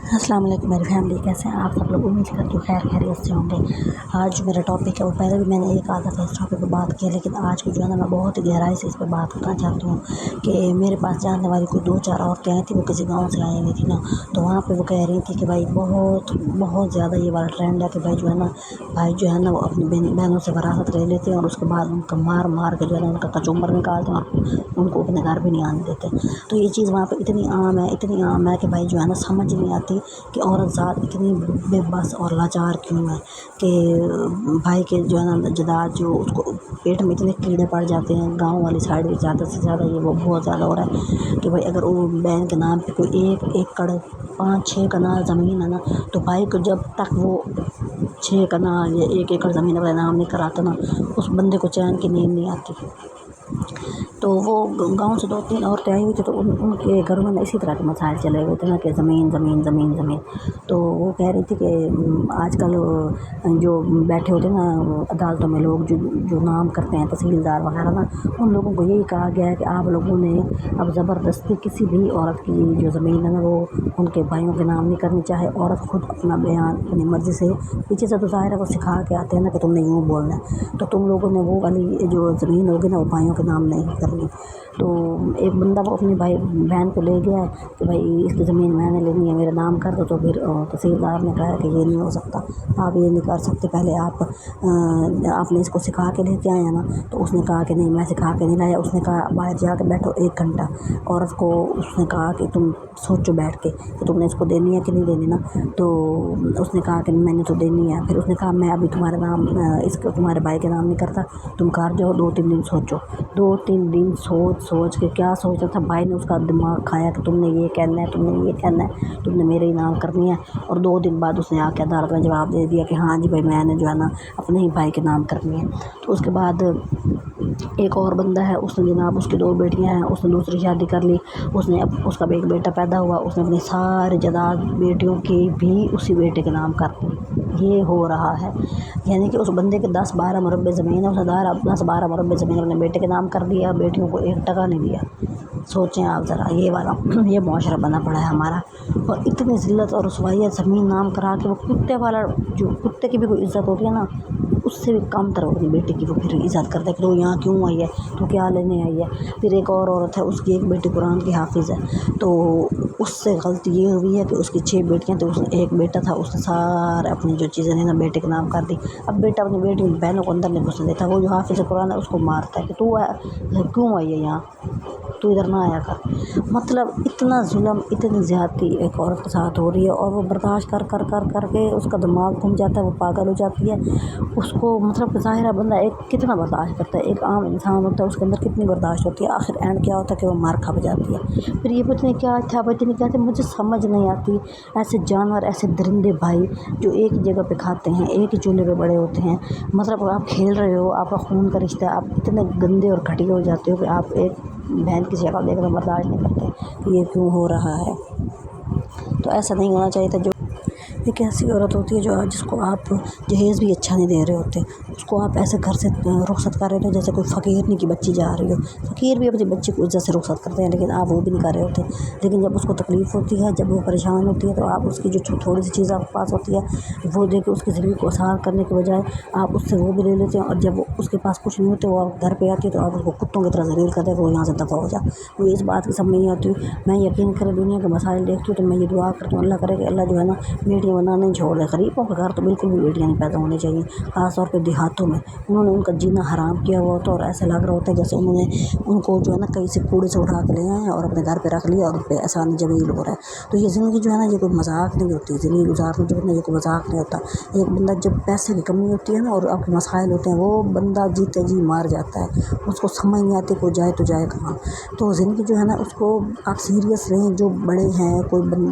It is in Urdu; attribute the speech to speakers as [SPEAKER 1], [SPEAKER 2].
[SPEAKER 1] السلام علیکم میری فیملی، کیسے ہیں آپ سب لوگ؟ امید کرتی ہوں خیر خیریت سے ہوں گے۔ آج جو میرا ٹاپک ہے وہ پہلے بھی میں نے ایک آدھا تھا اس ٹاپک پہ بات کی، لیکن آج کو جو ہے نا میں بہت گہرائی سے اس پہ بات کرنا چاہتی ہوں کہ میرے پاس جاننے والی کوئی 2-4 عورتیں آئی تھیں، وہ کسی گاؤں سے آئی ہوئی تھی نا، تو وہاں پہ وہ کہہ رہی تھی کہ بھائی بہت زیادہ یہ والا ٹرینڈ ہے کہ بھائی جو ہے نا وہ اپنی بہنوں سے وراثت لے لیتے ہیں اور اس کے بعد ان کا مار کے جو ہے نا ان کا کچومبر نکالتے ہیں اور ان کو اپنے گھر بھی نہیں آنے دیتے۔ تو یہ چیز وہاں پہ اتنی عام ہے کہ بھائی جو ہے نا سمجھ نہیں آتی کہ عورت ذات اتنی بے بس اور لاچار کیوں ہے کہ بھائی کے جو ہے نا جداد جو اس کو پیٹ میں اتنے کیڑے پڑ جاتے ہیں۔ گاؤں والی سائڈ بھی زیادہ سے زیادہ یہ وہ بہت زیادہ ہو رہا ہے کہ بھائی اگر وہ بہن کے نام پہ کوئی 1 ایکڑ 5-6 کنال زمین ہے نا، تو بھائی کو جب تک وہ 6 کنال یا 1 ایکڑ زمین اپنا نام نہیں کراتا نا، اس بندے کو چین کی نیند نہیں آتی۔ تو وہ گاؤں سے 2-3 عورتیں آئی ہوئی تھیں، تو ان کے گھروں میں اسی طرح کے مسائل چلے ہوئے تھے نا کہ زمین زمین زمین زمین۔ تو وہ کہہ رہی تھی کہ آج کل جو بیٹھے ہوتے ہیں نا عدالتوں میں لوگ جو نام کرتے ہیں تحصیلدار وغیرہ نا، ان لوگوں کو یہی کہا گیا ہے کہ آپ لوگوں نے اب زبردستی کسی بھی عورت کی جو زمین ہے نا وہ ان کے بھائیوں کے نام نہیں کرنی، چاہے عورت خود اپنا بیان اپنی مرضی سے پیچھے سے تو ظاہر ہے وہ سکھا کے آتے ہیں نا کہ تم نے یوں بولنا ہے، تو تم لوگوں نے وہ والی جو زمین ہوگی نا وہ بھائیوں کے نام نہیں کرنی۔ تو ایک بندہ وہ اپنی بہن کو لے گیا ہے کہ بھائی اس کی زمین میں نے لینی ہے، میرا نام کر دو، تو پھر تحصیلدار نے کہا کہ یہ نہیں ہو سکتا، آپ یہ نہیں کر سکتے، پہلے آپ نے اس کو سکھا کے لے کے آئے ہیں نا۔ تو اس نے کہا کہ نہیں میں سکھا کے نہیں لایا۔ اس نے کہا باہر جا کے بیٹھو 1 گھنٹہ، عورت کو اس نے کہا کہ تم سوچو بیٹھ کے کہ تم نے اس کو دینی ہے کہ نہیں دینی نا۔ تو اس نے کہا کہ میں نے تو دینی ہے۔ پھر اس نے کہا میں ابھی تمہارے نام اس کو تمہارے بھائی کے نام نہیں کرتا، تم کر جاؤ 2-3 دن سوچو۔ 2-3 دن سوچ کے کیا سوچا تھا بھائی نے، اس کا دماغ کھایا کہ تم نے یہ کہنا ہے، تم نے یہ کہنا ہے، تم نے میرے ہی نام کرنی ہے۔ اور 2 دن بعد اس نے آ کے عدالت میں جواب دے دیا کہ ہاں جی بھائی میں نے جو ہے نا اپنے ہی بھائی کے نام کرنی ہے۔ تو اس کے بعد ایک اور بندہ ہے، اس نے جناب اس کی 2 بیٹیاں ہیں، اس نے دوسری شادی کر لی، اس کا ایک بیٹا پیدا ہوا، اس نے اپنی ساری جائیداد بیٹیوں کی بھی اسی بیٹے کے نام کر دی۔ یہ ہو رہا ہے، یعنی کہ اس بندے کے 10-12 مربع زمین ہے، اس نے 10-12 مربع زمین اپنے بیٹے کے نام کر دیا، بیٹیوں کو 1 ٹکا نہیں دیا۔ سوچیں آپ ذرا، یہ معاشرہ بنا پڑا ہے ہمارا، اور اتنی ذلت اور رسوائیت زمین نام کرا کے وہ کتے والا، جو کتے کی بھی کوئی عزت ہوتی ہے نا اس سے بھی کم تر اپنی بیٹی کی وہ پھر عزت کرتا ہے کہ تو یہاں کیوں آئی ہے، تو کیا لینے آئی ہے۔ پھر ایک اور عورت ہے، اس کی ایک بیٹی قرآن کی حافظ ہے، تو اس سے غلطی یہ ہوئی ہے کہ اس کی 6 بیٹیاں تھیں، اس نے ایک بیٹا تھا، اس نے سارے اپنی جو چیزیں نا بیٹے کے نام کر دی۔ اب بیٹا اپنی بیٹی بہنوں کو اندر نہیں گھسنے دیتا، وہ جو حافظ قرآن ہے اس کو مارتا ہے کہ تو کیوں آئی ہے یہاں، تو ادھر نہ آیا کر۔ مطلب اتنا ظلم، اتنی زیادتی ایک عورت کے ساتھ ہو رہی ہے، اور وہ برداشت کر کے اس کا دماغ گھوم جاتا ہے، وہ پاگل ہو جاتی ہے۔ اس کو مطلب ظاہرہ بندہ ایک کتنا برداشت کرتا ہے، ایک عام انسان ہوتا ہے اس کے اندر کتنی برداشت ہوتی ہے، آخر اینڈ کیا ہوتا ہے کہ وہ مار کھپ جاتی ہے۔ پھر یہ پتہ نہیں کیا تھا مجھے سمجھ نہیں آتی، ایسے جانور، ایسے درندے بھائی جو ایک ہی جگہ پہ کھاتے ہیں، ایک ہی چولہے پہ بڑے ہوتے ہیں، مطلب آپ کھیل رہے ہو، آپ کا خون کا رشتہ ہے، آپ اتنے گندے اور گھٹیا ہو جاتے ہو کہ آپ ایک بہن کی شکل دیکھ کر برداشت نہیں کرتے کہ یہ کیوں ہو رہا ہے۔ تو ایسا نہیں ہونا چاہیے تھا۔ ایک ایسی عورت ہوتی ہے جس کو آپ جہیز بھی اچھا نہیں دے رہے ہوتے، اس کو آپ ایسے گھر سے رخصت کر رہے ہوتے جیسے کوئی فقیرنی کی بچی جا رہی ہو۔ فقیر بھی اپنی بچی کو عزت سے رخصت کرتے ہیں، لیکن آپ وہ بھی نہیں کر رہے ہوتے۔ لیکن جب اس کو تکلیف ہوتی ہے، جب وہ پریشان ہوتی ہے، تو آپ اس کی جو تھوڑی سی چیز آپ کے پاس ہوتی ہے وہ دے کے اس کی زندگی کو آسان کرنے کے بجائے آپ اس سے وہ بھی لے لیتے ہیں، اور جب اس کے پاس کچھ نہیں ہوتے وہ آپ گھر پہ آتی ہے تو آپ اس کو کتوں کی طرح ذلیل کرتے ہیں کہ وہ یہاں سے دفع ہو جائے۔ مجھے اس بات کی سمجھ نہیں آتی۔ میں یقین کرے دنیا کے مسائل دیکھتی ہوں تو میں یہ دعا کرتی ہوں اللہ کرے کہ اللہ جو ہے نا بیٹیاں بنانا نہیں چھوڑ دے۔ غریبوں کے گھر تو بالکل بھی بیٹیاں نہیں پیدا ہونی چاہیے، خاص طور پہ دیہاتوں میں انہوں نے ان کا جینا حرام کیا ہوا ہوتا ہے، اور ایسا لگ رہا ہوتا ہے جیسے انہوں نے ان کو جو ہے نا کہیں سے کوڑے سے اٹھا کے لے آئے ہیں اور اپنے گھر پہ رکھ لیا، اور ان پہ احسان جمیل ہو رہا ہے۔ تو یہ زندگی جو ہے نا یہ کوئی مذاق نہیں ہوتی، زندگی گزارنا جو ہے نا یہ کوئی مذاق نہیں ہوتا۔ ایک بندہ جب پیسے کی کمی ہوتی ہے نا اور آپ کے مسائل ہوتے ہیں، وہ بندہ جیتے جی مار جاتا ہے، اس کو سمجھ نہیں آتی کوئی جائے تو جائے کہاں۔ تو زندگی جو ہے نا اس کو آپ سیریس رہیں، جو بڑے ہیں، کوئی